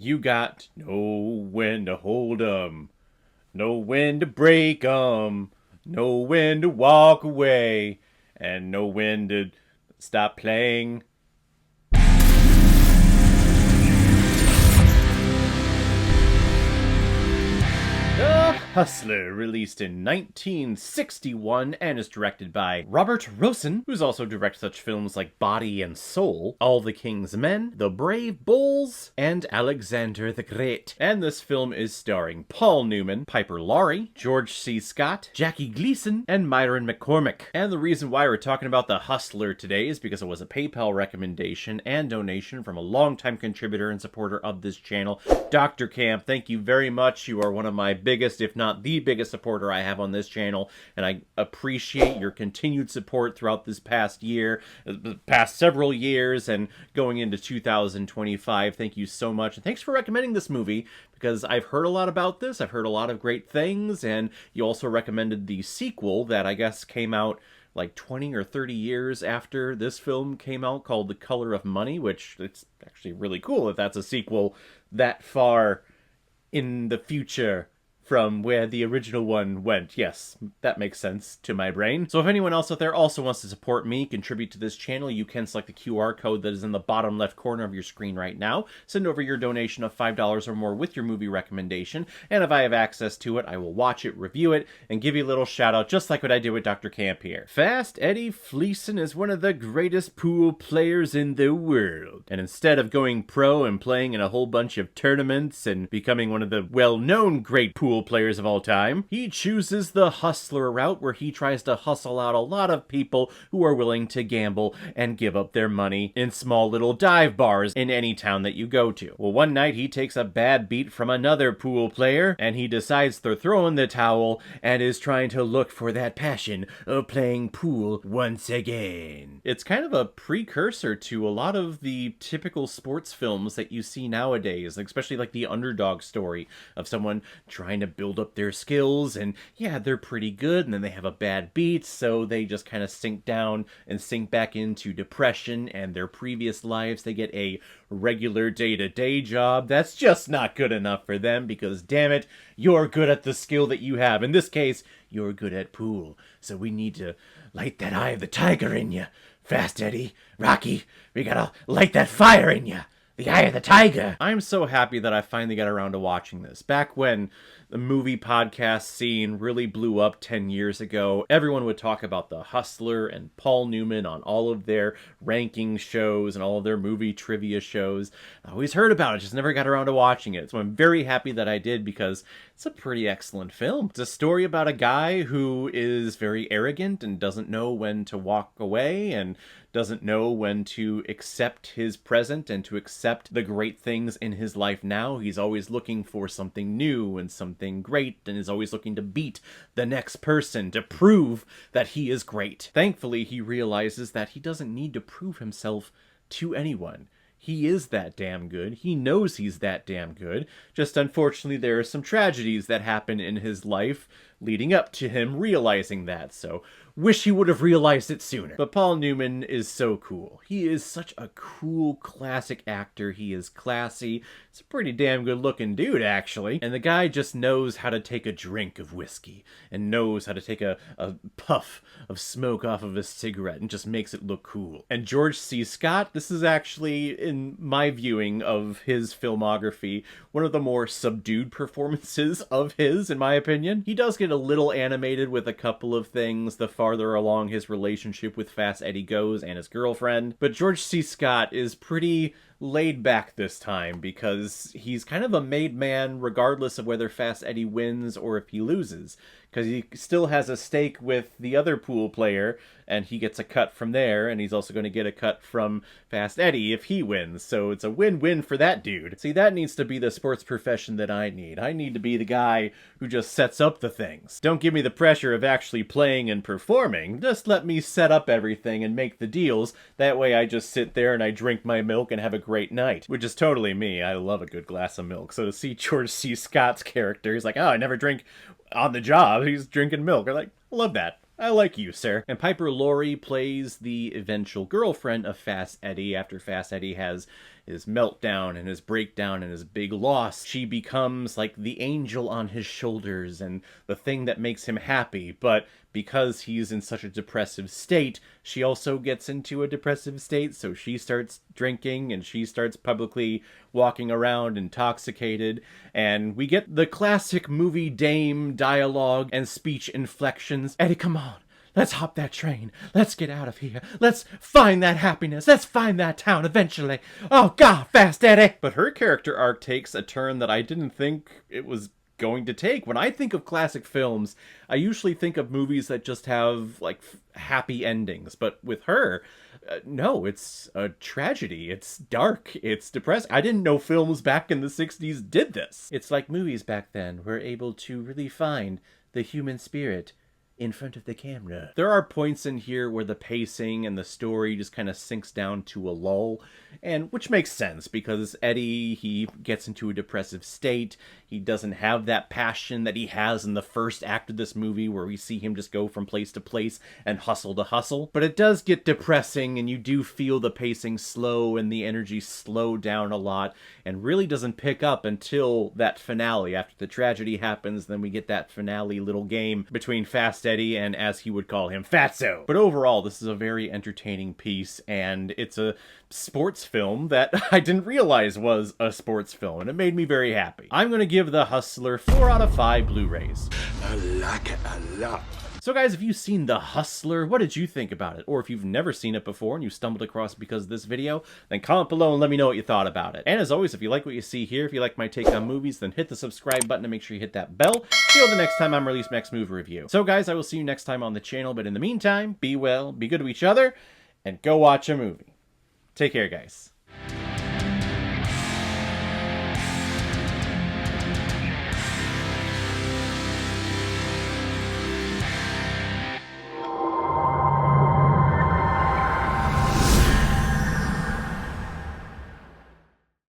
You got to know when to hold 'em, know when to break 'em, know when to walk away, and know when to stop playing. The Hustler, released in 1961 and is directed by Robert Rosen, who's also directed such films like Body and Soul, All the King's Men, The Brave Bulls, and Alexander the Great. And this film is starring Paul Newman, Piper Laurie, George C. Scott, Jackie Gleason, and Myron McCormick. And the reason why we're talking about The Hustler today is because it was a PayPal recommendation and donation from a longtime contributor and supporter of this channel, Dr. Camp. Thank you very much. You are one of my biggest, if not the biggest supporter I have on this channel, and I appreciate your continued support throughout this past year, the past several years, and going into 2025. Thank you so much, and thanks for recommending this movie, because I've heard a lot about this. I've heard a lot of great things, and you also recommended the sequel that I guess came out like 20 or 30 years after this film came out, called The Color of Money, which it's actually really cool if that's a sequel that far in the future from where the original one went. Yes, that makes sense to my brain. So if anyone else out there also wants to support me, contribute to this channel, you can select the QR code that is in the bottom left corner of your screen right now. Send over your donation of $5 or more with your movie recommendation, and if I have access to it, I will watch it, review it, and give you a little shout out, just like what I did with Dr. Camp here. Fast Eddie Fleeson is one of the greatest pool players in the world, and instead of going pro and playing in a whole bunch of tournaments and becoming one of the well-known great pool players of all time, he chooses the hustler route, where he tries to hustle out a lot of people who are willing to gamble and give up their money in small little dive bars in any town that you go to. Well, one night he takes a bad beat from another pool player, and he decides to throw in the towel and is trying to look for that passion of playing pool once again. It's kind of a precursor to a lot of the typical sports films that you see nowadays, especially like the underdog story of someone trying to build up their skills, and yeah, they're pretty good, and then they have a bad beat, so they just kind of sink down and sink back into depression and their previous lives. They get a regular day-to-day job that's just not good enough for them, because damn it, you're good at the skill that you have. In this case, you're good at pool, so we need to light that eye of the tiger in you. Fast Eddie, Rocky, we gotta light that fire in you. The Eye of the Tiger. I'm so happy that I finally got around to watching this. Back when the movie podcast scene really blew up 10 years ago, everyone would talk about The Hustler and Paul Newman on all of their ranking shows and all of their movie trivia shows. I always heard about it, just never got around to watching it. So I'm very happy that I did, because it's a pretty excellent film. It's a story about a guy who is very arrogant and doesn't know when to walk away, and doesn't know when to accept his present and to accept the great things in his life now. He's always looking for something new and something great, and is always looking to beat the next person, to prove that he is great. Thankfully, he realizes that he doesn't need to prove himself to anyone. He is that damn good. He knows he's that damn good. Just unfortunately, there are some tragedies that happen in his life leading up to him realizing that, so wish he would have realized it sooner. But Paul Newman is so cool. He is such a cool, classic actor. He is classy. He's a pretty damn good looking dude, actually. And the guy just knows how to take a drink of whiskey, and knows how to take a puff of smoke off of a cigarette, and just makes it look cool. And George C. Scott, this is actually, in my viewing of his filmography, one of the more subdued performances of his, in my opinion. He does get a little animated with a couple of things the farther along his relationship with Fast Eddie goes and his girlfriend, but George C. Scott is pretty laid back this time, because he's kind of a made man regardless of whether Fast Eddie wins or if he loses, because he still has a stake with the other pool player, and he gets a cut from there, and he's also going to get a cut from Fast Eddie if he wins, so it's a win-win for that dude. See, that needs to be the sports profession that I need. I need to be the guy who just sets up the things. Don't give me the pressure of actually playing and performing. Just let me set up everything and make the deals. That way I just sit there and I drink my milk and have a great night, which is totally me. I love a good glass of milk. So to see George C. Scott's character, he's like, oh, I never drink on the job. He's drinking milk. I'm like, I love that. I like you, sir. And Piper Laurie plays the eventual girlfriend of Fast Eddie after Fast Eddie has his meltdown and his breakdown and his big loss, she becomes like the angel on his shoulders and the thing that makes him happy. But because he's in such a depressive state, she also gets into a depressive state, so she starts drinking and she starts publicly walking around intoxicated, and we get the classic movie dame dialogue and speech inflections. Eddie, come on. Let's hop that train. Let's get out of here. Let's find that happiness. Let's find that town eventually. Oh, God, fast, Eddie. But her character arc takes a turn that I didn't think it was going to take. When I think of classic films, I usually think of movies that just have, like, happy endings. But with her, no, it's a tragedy. It's dark. It's depressing. I didn't know films back in the 60s did this. It's like movies back then were able to really find the human spirit in front of the camera. There are points in here where the pacing and the story just kind of sinks down to a lull, and which makes sense because Eddie, he gets into a depressive state. He doesn't have that passion that he has in the first act of this movie where we see him just go from place to place and hustle to hustle. But it does get depressing, and you do feel the pacing slow and the energy slow down a lot, and really doesn't pick up until that finale. After the tragedy happens, then we get that finale little game between Fast Eddie and, as he would call him, Fatso. But overall, this is a very entertaining piece, and it's a sports film that I didn't realize was a sports film, and it made me very happy. I'm going to give The Hustler 4 out of 5 Blu-rays. I like it a lot. So guys, if you've seen The Hustler, what did you think about it? Or if you've never seen it before and you stumbled across it because of this video, then comment below and let me know what you thought about it. And as always, if you like what you see here, if you like my take on movies, then hit the subscribe button and make sure you hit that bell so the next time I'm releasing my next movie review. So guys, I will see you next time on the channel, but in the meantime, be well, be good to each other, and go watch a movie. Take care, guys.